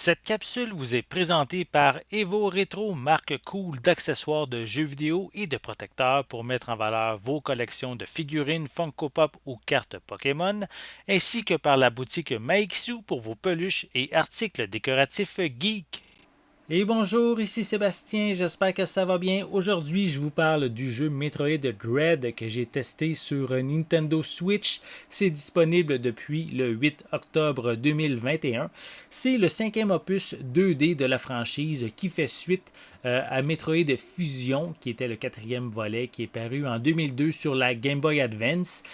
Cette capsule vous est présentée par Evo Retro, marque cool d'accessoires de jeux vidéo et de protecteurs pour mettre en valeur vos collections de figurines Funko Pop ou cartes Pokémon, ainsi que par la boutique Maixu pour vos peluches et articles décoratifs geek. Et bonjour, ici Sébastien, j'espère que ça va bien. Aujourd'hui, je vous parle du jeu Metroid Dread que j'ai testé sur Nintendo Switch. C'est disponible depuis le 8 octobre 2021. C'est le cinquième opus 2D de la franchise qui fait suite à Metroid Fusion, qui était le quatrième volet qui est paru en 2002 sur la Game Boy Advance.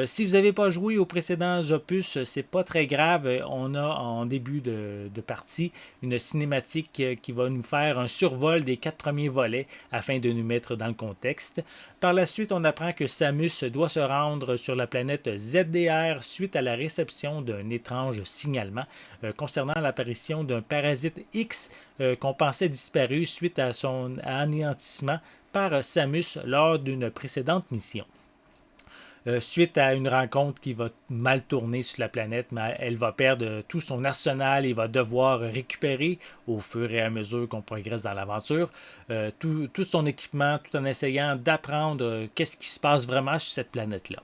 Si vous n'avez pas joué aux précédents opus, c'est pas très grave. On a en début de partie une cinématique qui va nous faire un survol des 4 premiers volets afin de nous mettre dans le contexte. Par la suite, on apprend que Samus doit se rendre sur la planète ZDR suite à la réception d'un étrange signalement concernant l'apparition d'un parasite X qu'on pensait disparu suite à son anéantissement par Samus lors d'une précédente mission. Suite à une rencontre qui va mal tourner sur la planète, mais elle va perdre tout son arsenal et va devoir récupérer au fur et à mesure qu'on progresse dans l'aventure tout son équipement tout en essayant d'apprendre qu'est-ce qui se passe vraiment sur cette planète-là.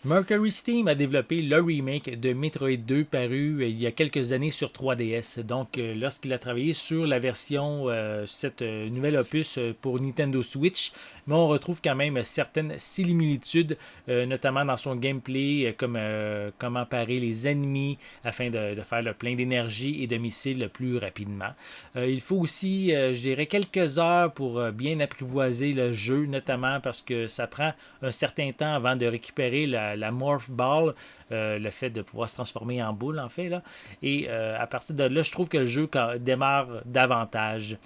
Mercury Steam a développé le remake de Metroid 2 paru il y a quelques années sur 3DS. Donc, lorsqu'il a travaillé sur la version, cette nouvelle opus pour Nintendo Switch, mais on retrouve quand même certaines similitudes, notamment dans son gameplay, comme comment parer les ennemis afin de faire le plein d'énergie et de missiles le plus rapidement. Il faut aussi, je dirais, quelques heures pour bien apprivoiser le jeu, notamment parce que ça prend un certain temps avant de récupérer la Morph Ball, le fait de pouvoir se transformer en boule, en fait. Là. Et à partir de là, je trouve que le jeu démarre davantage.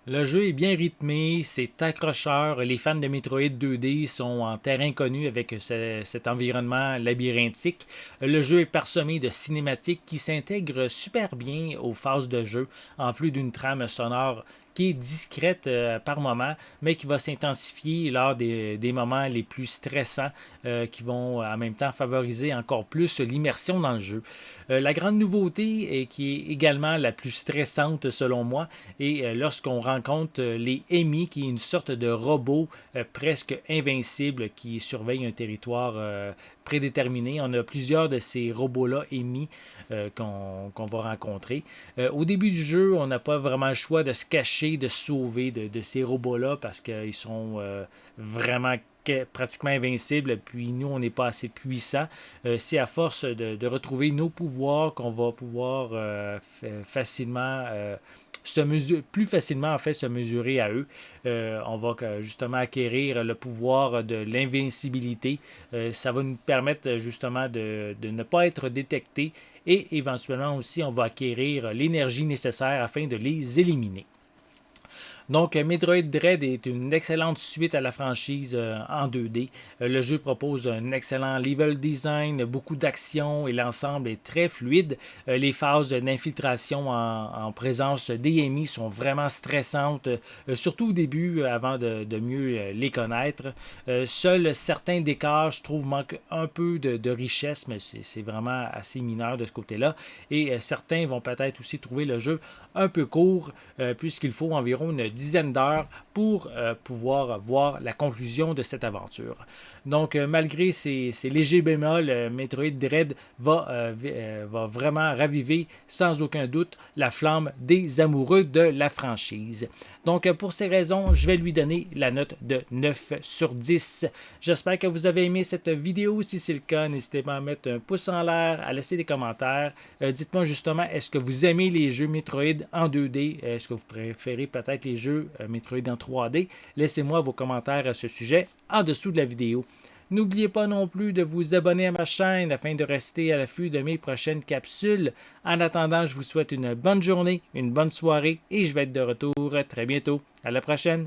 Le jeu est bien rythmé, c'est accrocheur. Les fans de Metroid 2D sont en terrain connu avec cet environnement labyrinthique. Le jeu est parsemé de cinématiques qui s'intègrent super bien aux phases de jeu, en plus d'une trame sonore qui est discrète par moment, mais qui va s'intensifier lors des moments les plus stressants qui vont en même temps favoriser encore plus l'immersion dans le jeu. La grande nouveauté, et qui est également la plus stressante selon moi, est lorsqu'on rencontre les Emi, qui est une sorte de robot presque invincible qui surveille un territoire prédéterminé. On a plusieurs de ces robots-là Emi qu'on va rencontrer. Au début du jeu, on n'a pas vraiment le choix de se cacher, de se sauver de ces robots-là parce qu'ils sont vraiment pratiquement invincibles, puis nous, on n'est pas assez puissants. C'est à force de retrouver nos pouvoirs qu'on va pouvoir facilement plus facilement en fait se mesurer à eux. On va justement acquérir le pouvoir de l'invincibilité. Ça va nous permettre justement de ne pas être détecté et éventuellement aussi on va acquérir l'énergie nécessaire afin de les éliminer. Donc, Metroid Dread est une excellente suite à la franchise en 2D. Le jeu propose un excellent level design, beaucoup d'action et l'ensemble est très fluide. Les phases d'infiltration en présence d'ennemis sont vraiment stressantes, surtout au début, avant de mieux les connaître. Seuls certains décors, je trouve, manquent un peu de richesse, mais c'est vraiment assez mineur de ce côté-là. Et certains vont peut-être aussi trouver le jeu un peu court, puisqu'il faut environ une dizaine d'heures pour pouvoir voir la conclusion de cette aventure. Donc, malgré ces légers bémols, Metroid Dread va vraiment raviver sans aucun doute la flamme des amoureux de la franchise. Donc, pour ces raisons, je vais lui donner la note de 9 sur 10. J'espère que vous avez aimé cette vidéo. Si c'est le cas, n'hésitez pas à mettre un pouce en l'air, à laisser des commentaires. Dites-moi justement, est-ce que vous aimez les jeux Metroid en 2D? Est-ce que vous préférez peut-être les jeux Metroid en 3D? Laissez-moi vos commentaires à ce sujet en dessous de la vidéo. N'oubliez pas non plus de vous abonner à ma chaîne afin de rester à l'affût de mes prochaines capsules. En attendant, je vous souhaite une bonne journée, une bonne soirée et je vais être de retour très bientôt. À la prochaine!